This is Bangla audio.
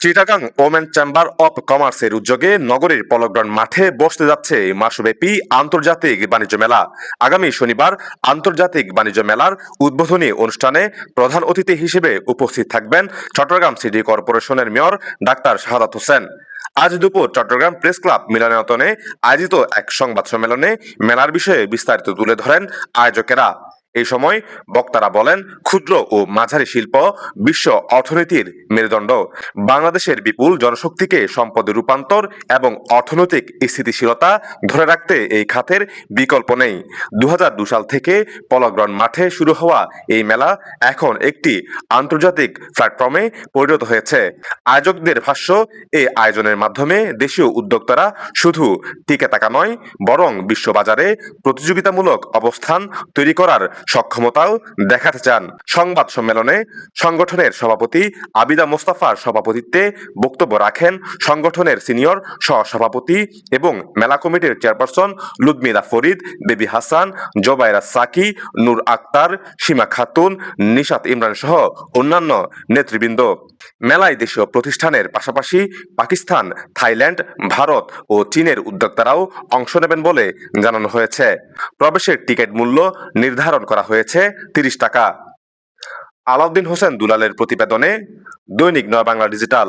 চিটাগাং ওমেন চেম্বার অব কমার্সের উদ্যোগে নগরীর পলকগ্রাউন্ড মাঠে বসতে যাচ্ছে মাসব্যাপী আন্তর্জাতিক বাণিজ্য মেলা। আগামী শনিবার আন্তর্জাতিক বাণিজ্য মেলার উদ্বোধনী অনুষ্ঠানে প্রধান অতিথি হিসেবে উপস্থিত থাকবেন চট্টগ্রাম সিটি কর্পোরেশনের মেয়র ডাক্তার শাহাদাত হোসেন। আজ দুপুর চট্টগ্রাম প্রেস ক্লাব মিলনায়তনে আয়োজিত এক সংবাদ সম্মেলনে মেলার বিষয়ে বিস্তারিত তুলে ধরেন আয়োজকেরা। এই সময় বক্তারা বলেন, ক্ষুদ্র ও মাঝারি শিল্প বিশ্ব অর্থনীতির মেরুদণ্ড। বাংলাদেশের বিপুল জনশক্তিকে সম্পদে রূপান্তর এবং অর্থনৈতিক স্থিতিশীলতা ধরে রাখতে এই খাতের বিকল্প নেই। 2002 সাল থেকে পলগ্রাউন্ড মাঠে শুরু হওয়া এই মেলা এখন একটি আন্তর্জাতিক প্ল্যাটফর্মে পরিণত হয়েছে। আয়োজকদের ভাষ্য, এই আয়োজনের মাধ্যমে দেশীয় উদ্যোক্তারা শুধু টিকে থাকা নয়, বরং বিশ্ববাজারে প্রতিযোগিতামূলক অবস্থান তৈরি করার সক্ষমতাও দেখাতে চান। সংবাদ সম্মেলনে সংগঠনের সভাপতি আবিদা মোস্তাফার সভাপতিত্বে বক্তব্য রাখেন সংগঠনের সিনিয়র সহসভাপতি এবং মেলা কমিটির চেয়ারপারসন লুদমিনা ফরিদ, বেবি হাসান, জোবাইরা সাকি, নূর আক্তার, সীমা খাতুন, নিশাত ইমরান সহ অন্যান্য নেতৃবৃন্দ। মেলায় দেশীয় প্রতিষ্ঠানের পাশাপাশি পাকিস্তান, থাইল্যান্ড, ভারত ও চীনের উদ্যোক্তারাও অংশ নেবেন বলে জানানো হয়েছে। প্রবেশের টিকিট মূল্য নির্ধারণ করা হয়েছে 30 টাকা। আলাউদ্দিন হোসেন দুলালের প্রতিবেদনে দৈনিক নয়া বাংলা ডিজিটাল।